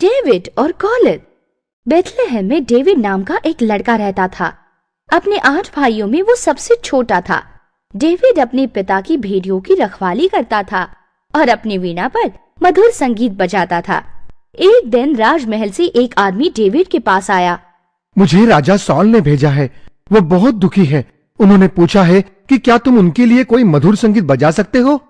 David और गॉलियत। Bethlehem में David नाम का एक लड़का रहता था। अपने 8 भाइयों में वो सबसे छोटा था। डेविड अपने पिता की भेड़ियों की रखवाली करता था और अपनी वीणा पर मधुर संगीत बजाता था। एक दिन राजमहल से एक आदमी डेविड के पास आया। मुझे राजा सॉल ने भेजा है, वो बहुत दुखी है। उन्होंने पूछा है कि क्या तुम उनके लिए कोई मधुर संगीत बजा सकते हो?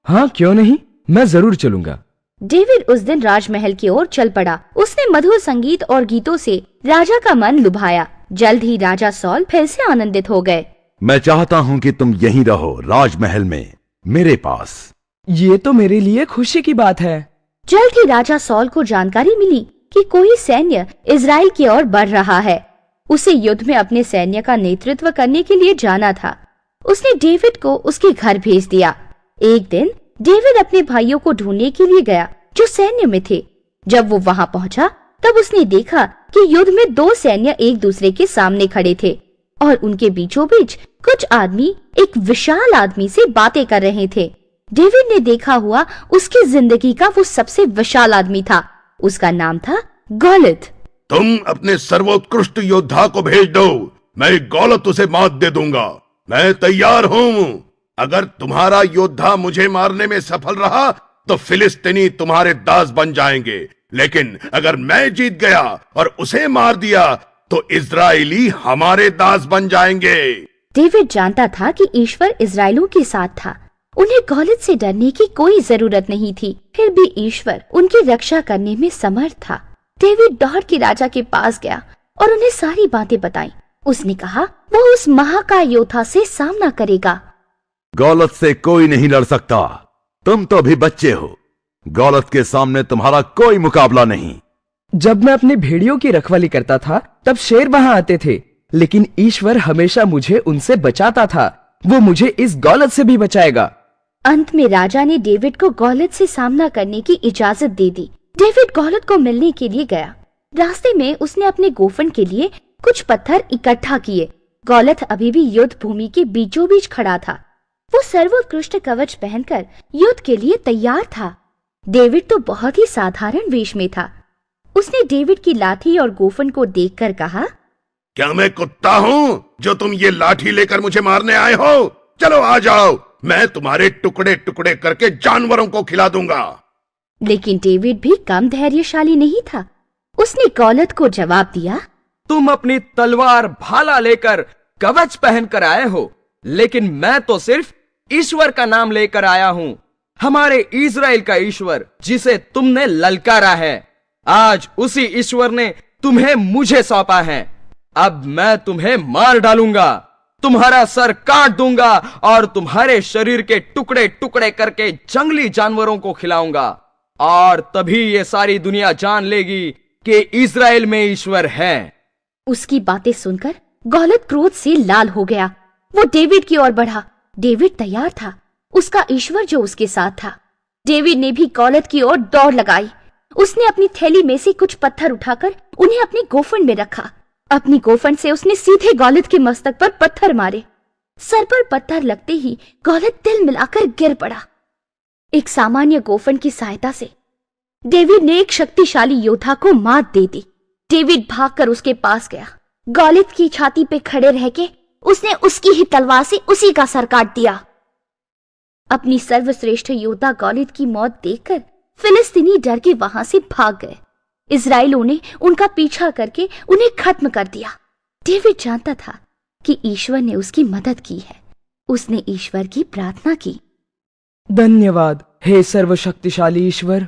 हाँ, क्यों नहीं, मैं जरूर चलूंगा। डेविड उस दिन राजमहल की ओर चल पड़ा। उसने मधुर संगीत और गीतों से राजा का मन लुभाया। जल्द ही राजा सॉल फिर से आनंदित हो गए। मैं चाहता हूँ कि तुम यहीं रहो, राजमहल में मेरे पास। ये तो मेरे लिए खुशी की बात है। जल्द ही राजा सॉल को जानकारी मिली कि कोई सैन्य इजराइल की ओर बढ़ रहा है। उसे युद्ध में अपने सैन्य का नेतृत्व करने के लिए जाना था। उसने डेविड को उसके घर भेज दिया। एक दिन डेविड अपने भाइयों को ढूंढने के लिए गया जो सैन्य में थे। जब वो वहां पहुंचा तब उसने देखा कि युद्ध में 2 सैन्य एक दूसरे के सामने खड़े थे और उनके बीचों बीच कुछ आदमी एक विशाल आदमी से बातें कर रहे थे। डेविड ने देखा हुआ उसकी जिंदगी का वो सबसे विशाल आदमी था। उसका नाम था गॉलियत। तुम अपने सर्वोत्कृष्ट योद्धा को भेज दो, मैं गॉलियत उसे मात दे दूंगा। मैं तैयार हूँ। अगर तुम्हारा योद्धा मुझे मारने में सफल रहा तो फिलिस्तीनी तुम्हारे दास बन जाएंगे, लेकिन अगर मैं जीत गया और उसे मार दिया तो इजरायली हमारे दास बन जाएंगे। डेविड जानता था कि ईश्वर इजरायलियों के साथ था। उन्हें गॉलियत से डरने की कोई जरूरत नहीं थी। फिर भी ईश्वर उनकी रक्षा करने में समर्थ था। डेविड दौड़ के राजा के पास गया और उन्हें सारी बातें बताई। उसने कहा वो उस महाकाय योद्धा से सामना करेगा। गॉलियत से कोई नहीं लड़ सकता। तुम तो अभी बच्चे हो। गॉलियत के सामने तुम्हारा कोई मुकाबला नहीं। जब मैं अपनी भेड़ियों की रखवाली करता था तब शेर वहां आते थे, लेकिन ईश्वर हमेशा मुझे उनसे बचाता था। वो मुझे इस गॉलियत से भी बचाएगा। अंत में राजा ने डेविड को गॉलियत से सामना करने की इजाजत दे दी। डेविड गॉलियत को मिलने के लिए गया। रास्ते में उसने अपने गोफन के लिए कुछ पत्थर इकट्ठा किए। गॉलियत अभी भी युद्ध भूमि के बीचों बीच खड़ा था। वो सर्वोत्कृष्ट कवच पहनकर युद्ध के लिए तैयार था। डेविड तो बहुत ही साधारण वेश में था। उसने डेविड की लाठी और गोफन को देखकर कहा, क्या मैं कुत्ता हूँ जो तुम ये लाठी लेकर मुझे मारने आए हो? चलो आ जाओ, मैं तुम्हारे टुकड़े टुकड़े करके जानवरों को खिला दूंगा। लेकिन डेविड भी कम धैर्यशाली नहीं था। उसने गॉलियत को जवाब दिया, तुम अपनी तलवार भाला लेकर कवच पहनकर आए हो, लेकिन मैं तो सिर्फ ईश्वर का नाम लेकर आया हूं। हमारे इजराइल का ईश्वर जिसे तुमने ललकारा है। आज उसी ईश्वर ने तुम्हें मुझे सौंपा है। अब मैं तुम्हें मार डालूंगा, तुम्हारा सर काट दूंगा और तुम्हारे शरीर के टुकड़े टुकड़े करके जंगली जानवरों को खिलाऊंगा। और तभी ये सारी दुनिया जान लेगी कि इजराइल में ईश्वर है। उसकी बातें सुनकर गॉलियत क्रोध से लाल हो गया। वो डेविड की ओर बढ़ा। डेविड तैयार था, उसका ईश्वर जो उसके साथ था। डेविड ने भी गॉलियत की ओर दौड़ लगाई। उसने अपनी थैली में से कुछ पत्थर उठाकर उन्हें अपनी गोफन में रखा। अपनी गोफन से उसने सीधे गॉलियत के मस्तक पर पत्थर मारे। सर पर पत्थर लगते ही गॉलियत तिल मिलाकर गिर पड़ा। एक सामान्य गोफन की सहायता से डेविड ने एक शक्तिशाली योद्धा को मात दे दी। डेविड भागकर उसके पास गया। गॉलियत की छाती पे खड़े रह के उसने उसकी ही तलवार से उसी का सर काट दिया। अपनी सर्वश्रेष्ठ योद्धा गॉलियत की मौत देखकर फिलिस्तीनी डर के वहां से भाग गए। इजराइलियों ने उनका पीछा करके उन्हें खत्म कर दिया। डेविड जानता था कि ईश्वर ने उसकी मदद की है। उसने ईश्वर की प्रार्थना की, धन्यवाद हे सर्वशक्तिशाली ईश्वर।